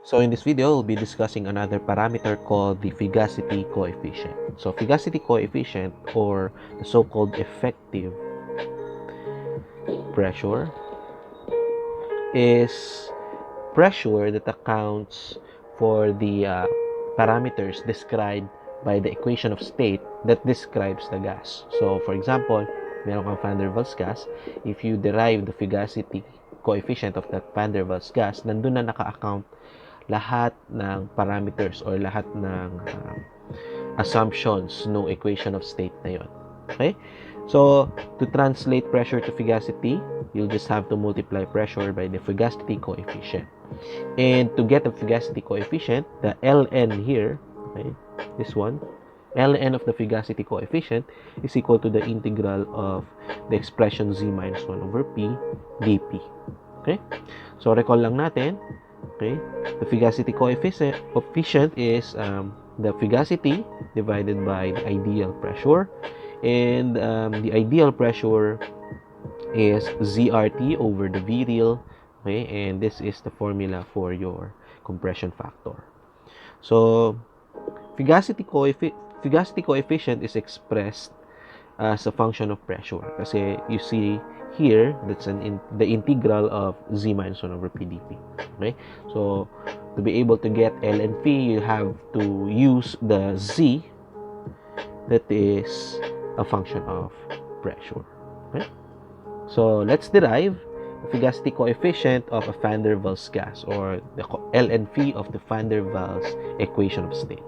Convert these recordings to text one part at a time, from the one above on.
So in this video, we'll be discussing another parameter called the Fugacity Coefficient. So Fugacity Coefficient, or the so-called effective pressure, is pressure that accounts for the parameters described by the equation of state that describes the gas. So for example, meron kang van der Waals gas. If you derive the Fugacity coefficient of that van der Waals gas, nandun na naka-account lahat ng parameters or lahat ng assumptions no equation of state na yon. Okay? So, to translate pressure to Fugacity, you'll just have to multiply pressure by the Fugacity coefficient. And to get the Fugacity coefficient, the ln here, okay, this one, ln of the Fugacity coefficient is equal to the integral of the expression z minus 1 over p dp. Okay? So, recall lang natin, okay, the Fugacity coefficient is the Fugacity divided by the ideal pressure, and the ideal pressure is ZRT over the V real, okay, and this is the formula for your compression factor. So Fugacity coefficient is expressed as a function of pressure. Kasi you see here, that's the integral of z minus 1 over p dp. Okay? So, to be able to get L and P, you have to use the z that is a function of pressure. Okay? So, let's derive the Fugacity coefficient of a van der Waals gas, or the L and P of the van der Waals equation of state.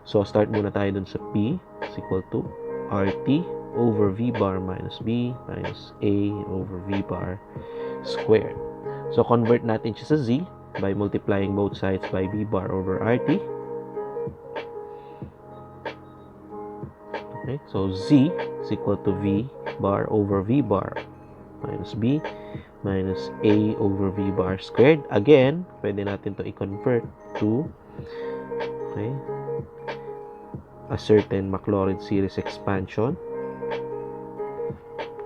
So, start muna tayo dun sa P is equal to RT over V bar minus B minus A over V bar squared. So, convert natin siya sa Z by multiplying both sides by V bar over RT. Okay, so Z is equal to V bar over V bar minus B minus A over V bar squared. Again, pwede natin to i-convert to, okay, a certain Maclaurin series expansion.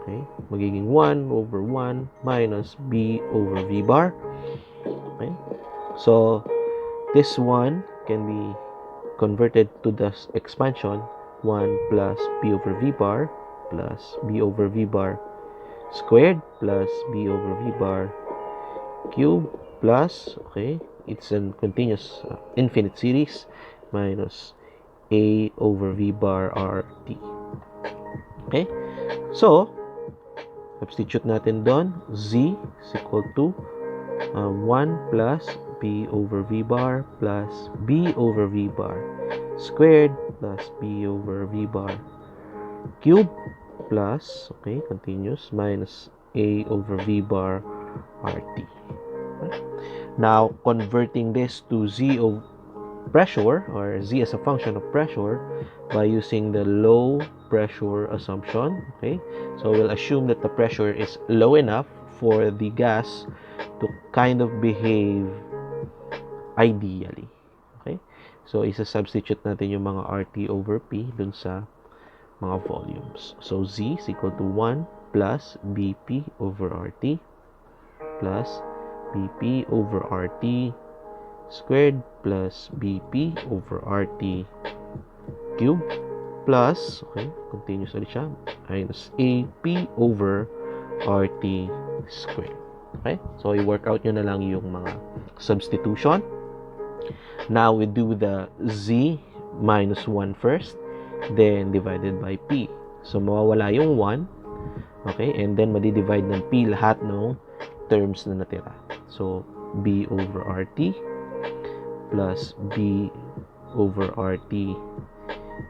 Okay, magiging 1 over 1 minus B over V bar. Okay, so this one can be converted to the expansion 1 plus B over V bar plus B over V bar squared plus B over V bar cube plus, okay, it's a continuous infinite series, minus A over V bar RT. Okay? So, substitute natin doon. Z is equal to 1 plus B over V bar plus B over V bar squared plus B over V bar cube plus, okay, continuous, minus A over V bar RT. Okay? Now, converting this to Z of pressure, or Z as a function of pressure, by using the low pressure assumption. Okay, so we'll assume that the pressure is low enough for the gas to kind of behave ideally. Okay, so isa-substitute natin yung mga RT over P dun sa mga volumes. So Z is equal to 1 plus BP over RT plus BP over RT squared plus BP over RT cube plus, okay, continuous ulit siya, minus AP over RT squared. Okay, so i-work out nyo na lang yung mga substitution. Now we do the Z minus 1 first, then divided by P. So mawawala yung 1, okay, and then madidivide ng P lahat ng terms na natira. So B over RT plus B over RT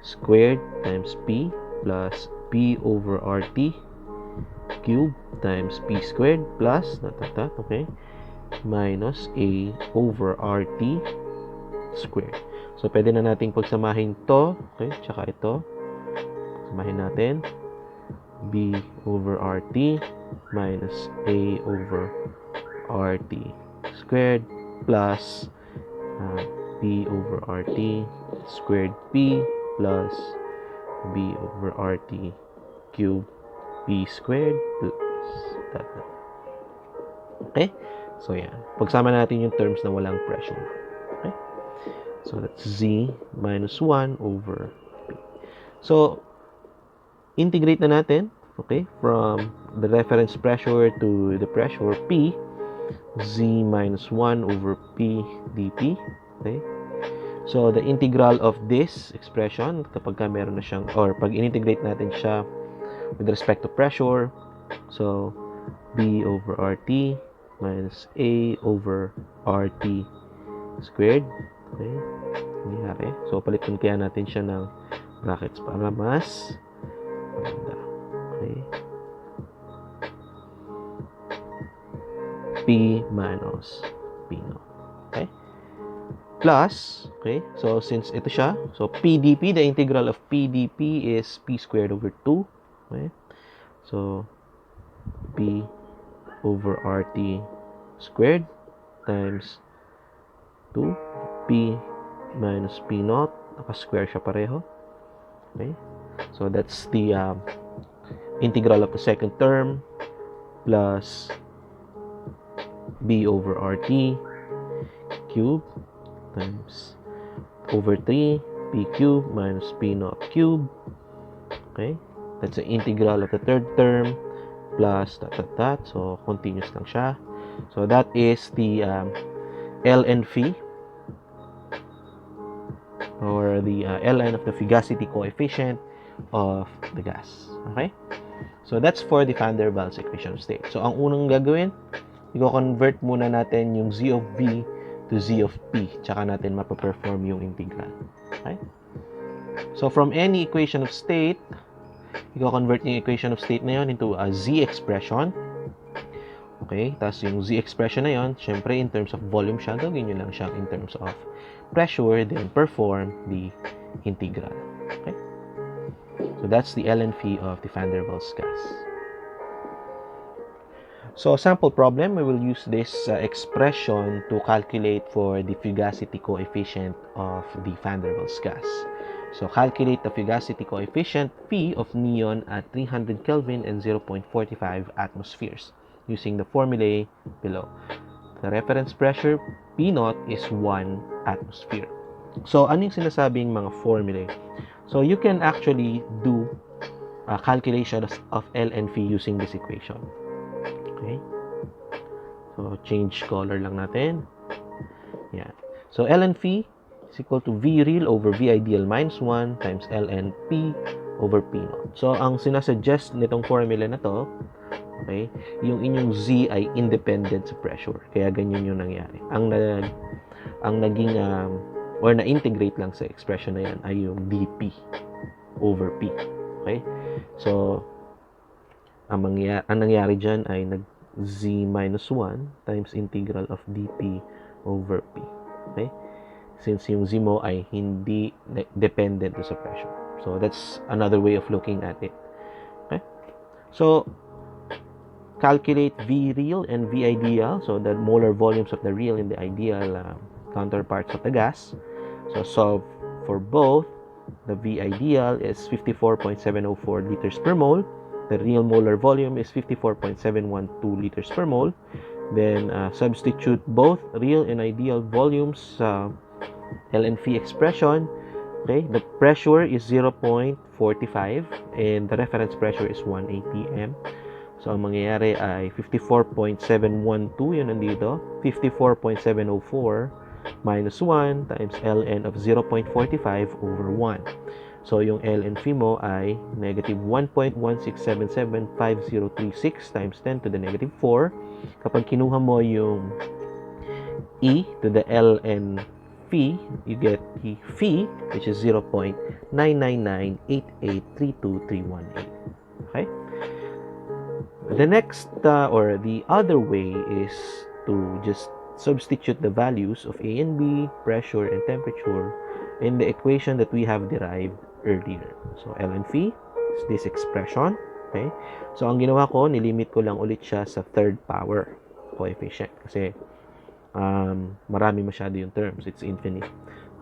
squared times P plus B over RT cube times P squared plus, okay, minus A over RT squared. So, pwede na nating pagsamahin to, okay, tsaka ito. Samahin natin. B over RT minus A over RT squared plus B over RT squared P plus B over RT cube P squared plus that. Okay? So, yan. Pagsama natin yung terms na walang pressure. Okay? So, that's Z minus 1 over P. So, integrate na natin, okay, from the reference pressure to the pressure P, Z minus 1 over P dP. Okay? So, the integral of this expression, kapag ka meron na siyang, or pag integrate natin siya with respect to pressure, so, B over RT minus A over RT squared. Okay? Nangyari. So, palitan kaya natin siya ng brackets para mas maganda. Okay? P minus P naught. Okay? Plus, okay, so since ito siya, so PdP, the integral of PdP is P squared over 2. Okay? So, P over RT squared times 2. P minus P naught. Naka-square siya pareho. Okay? So, that's the integral of the second term plus B over RT cube times over 3 P cube minus P naught cube. Okay? That's the integral of the third term plus that. So, continuous lang siya. So, that is the ln phi, or the ln of the Fugacity coefficient of the gas. Okay? So, that's for the van der Waals equation of state. So, ang unang gagawin, i-convert muna natin yung Z of V to Z of P. Tsaka natin mapaperform yung integral. Okay? So, from any equation of state, i-convert yung equation of state na yun into a Z expression. Okay? Tapos yung Z expression na yun, syempre in terms of volume siya, gawin nyo lang siya in terms of pressure, then perform the integral. Okay? So, that's the ln phi of the van der Waals gas. So, sample problem, we will use this expression to calculate for the Fugacity coefficient of the van der Waals gas. So, calculate the Fugacity coefficient P of neon at 300 Kelvin and 0.45 atmospheres using the formulae below. The reference pressure P naught is 1 atmosphere. So, ano yung sinasabing mga formulae? So, you can actually do calculations of ln phi using this equation. Okay? So, change color lang natin. Yan. So, ln phi is equal to V real over V ideal minus 1 times ln P over P naught. So, ang sinasuggest nitong formula na to, okay, yung inyong Z ay independent sa pressure. Kaya ganyan yung nangyari. Ang naging, or na-integrate lang sa expression na yan ay yung dP over P. Okay? So, ang nangyari dyan ay Z minus 1 times integral of dP over P. Okay? Since yung Z mo ay hindi dependent sa pressure. So, that's another way of looking at it. Okay? So, calculate V real and V ideal. So, the molar volumes of the real and the ideal counterparts of the gas. So, solve for both. The V ideal is 54.704 liters per mole. The real molar volume is 54.712 liters per mole. Then, substitute both real and ideal volumes sa ln phi expression. Okay, the pressure is 0.45 and the reference pressure is 1 atm. So, ang mangyayari ay 54.712, yun nandito, 54.704 minus 1 times ln of 0.45 over 1. So, yung ln phi mo ay negative 1.16775036 times 10 to the negative 4. Kapag kinuha mo yung e to the ln phi, you get the phi, which is 0.999883231. Okay? The next, or the other way is to just substitute the values of A and B, pressure and temperature, in the equation that we have derived earlier. So, ln phi is this expression. Okay? So, ang ginawa ko, nilimit ko lang ulit siya sa third power coefficient. Kasi, marami masyado yung terms. It's infinite.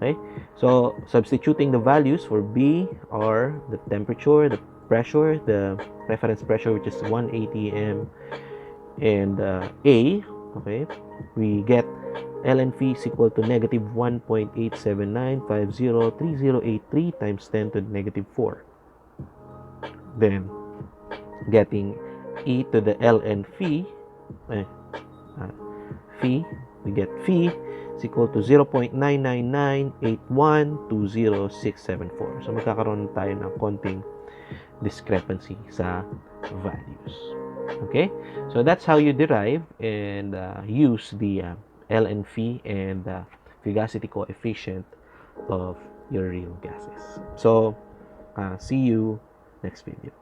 Okay? So, substituting the values for B are the temperature, the pressure, the reference pressure, which is 1 atm, and A, Okay, we get ln phi is equal to negative 1.879503083 times 10 to the negative 4. Then, getting e to the ln phi, phi, we get phi is equal to 0.9998120.674. So, magkakaroon tayo ng konting discrepancy sa values. Okay? So, that's how you derive and use the ln phi and Fugacity coefficient of your real gases. So, see you next video.